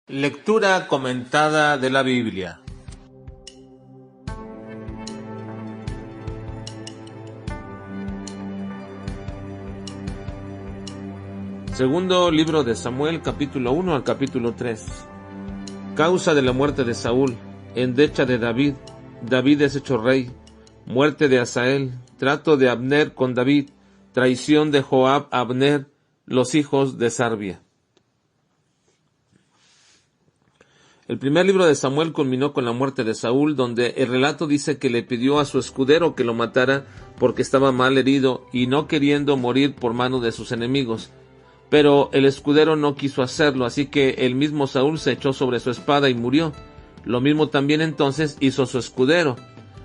Lectura comentada de la Biblia. Segundo libro de Samuel, capítulo 1 al capítulo 3. Causa de la muerte de Saúl, endecha de David, David es hecho rey, muerte de Asael, trato de Abner con David, traición de Joab a Abner, los hijos de Sarbia. El primer libro de Samuel culminó con la muerte de Saúl, donde el relato dice que le pidió a su escudero que lo matara porque estaba mal herido y no queriendo morir por mano de sus enemigos. Pero el escudero no quiso hacerlo, así que el mismo Saúl se echó sobre su espada y murió. Lo mismo también entonces hizo su escudero.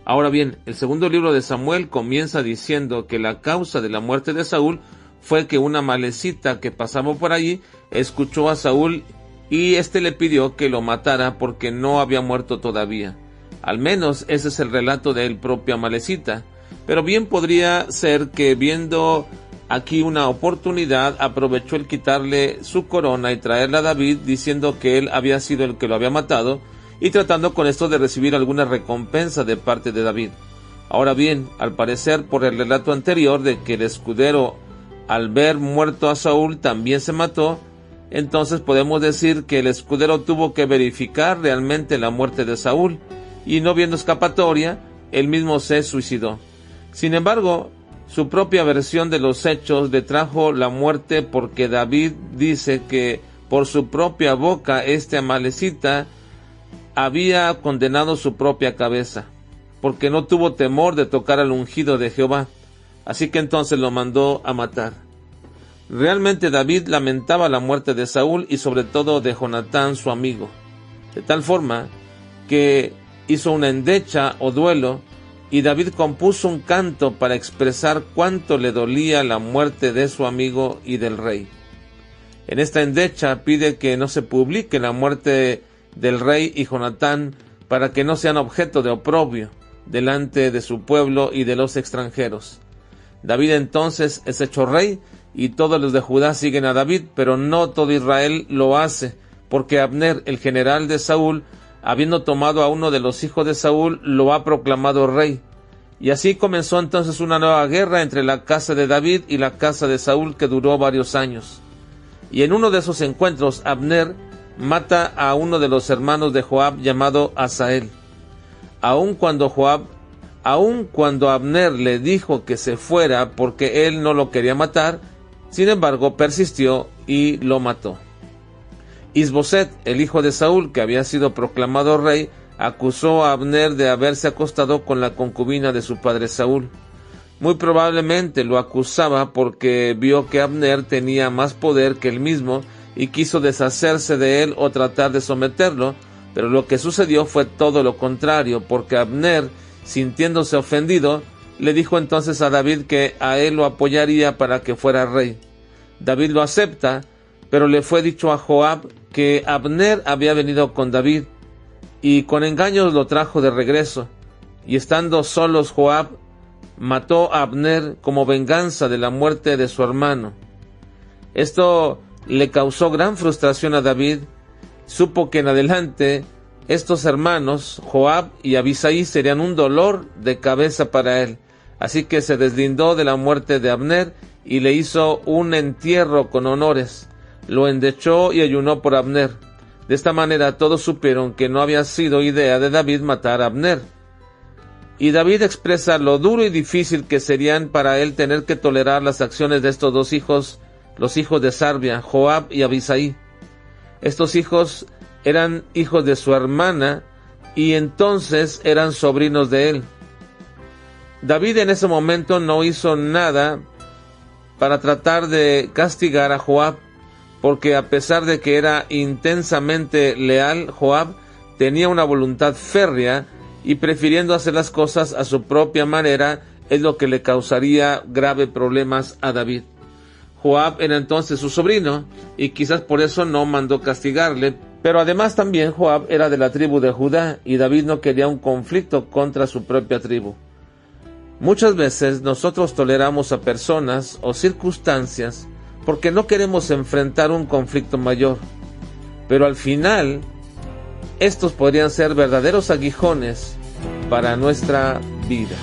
Ahora bien, el segundo libro de Samuel comienza diciendo que la causa de la muerte de Saúl fue que una malecita que pasaba por allí escuchó a Saúl y éste le pidió que lo matara porque no había muerto todavía. Al menos ese es el relato de el propio Amalecita. Pero bien podría ser que, viendo aquí una oportunidad, aprovechó el quitarle su corona y traerla a David, diciendo que él había sido el que lo había matado, y tratando con esto de recibir alguna recompensa de parte de David. Ahora bien, al parecer por el relato anterior de que el escudero, al ver muerto a Saúl, también se mató, entonces podemos decir que el escudero tuvo que verificar realmente la muerte de Saúl, y no viendo escapatoria, él mismo se suicidó. Sin embargo, su propia versión de los hechos le trajo la muerte, porque David dice que por su propia boca este Amalecita había condenado su propia cabeza, porque no tuvo temor de tocar al ungido de Jehová, así que entonces lo mandó a matar. Realmente David lamentaba la muerte de Saúl y sobre todo de Jonatán, su amigo, de tal forma que hizo una endecha o duelo, y David compuso un canto para expresar cuánto le dolía la muerte de su amigo y del rey. En esta endecha pide que no se publique la muerte del rey y Jonatán para que no sean objeto de oprobio delante de su pueblo y de los extranjeros. David entonces es hecho rey, y todos los de Judá siguen a David, pero no todo Israel lo hace, porque Abner, el general de Saúl, habiendo tomado a uno de los hijos de Saúl, lo ha proclamado rey. Y así comenzó entonces una nueva guerra entre la casa de David y la casa de Saúl, que duró varios años. Y en uno de esos encuentros, Abner mata a uno de los hermanos de Joab, llamado Asael. Aun cuando Abner le dijo que se fuera porque él no lo quería matar, sin embargo persistió y lo mató. Isboset, el hijo de Saúl, que había sido proclamado rey, acusó a Abner de haberse acostado con la concubina de su padre Saúl. Muy probablemente lo acusaba porque vio que Abner tenía más poder que él mismo y quiso deshacerse de él o tratar de someterlo, pero lo que sucedió fue todo lo contrario, porque Abner, sintiéndose ofendido, le dijo entonces a David que a él lo apoyaría para que fuera rey. David lo acepta, pero le fue dicho a Joab que Abner había venido con David, y con engaños lo trajo de regreso, y estando solos Joab mató a Abner como venganza de la muerte de su hermano. Esto le causó gran frustración a David. Supo que en adelante estos hermanos, Joab y Abisai, serían un dolor de cabeza para él. Así que se deslindó de la muerte de Abner y le hizo un entierro con honores. Lo endechó y ayunó por Abner. De esta manera todos supieron que no había sido idea de David matar a Abner. Y David expresa lo duro y difícil que serían para él tener que tolerar las acciones de estos dos hijos, los hijos de Sarbia, Joab y Abisai. Estos hijos eran hijos de su hermana y entonces eran sobrinos de él. David en ese momento no hizo nada para tratar de castigar a Joab, porque a pesar de que era intensamente leal, Joab tenía una voluntad férrea y prefiriendo hacer las cosas a su propia manera es lo que le causaría graves problemas a David. Joab era entonces su sobrino y quizás por eso no mandó castigarle, pero además también Joab era de la tribu de Judá y David no quería un conflicto contra su propia tribu. Muchas veces nosotros toleramos a personas o circunstancias porque no queremos enfrentar un conflicto mayor. pero al final estos podrían ser verdaderos aguijones para nuestra vida.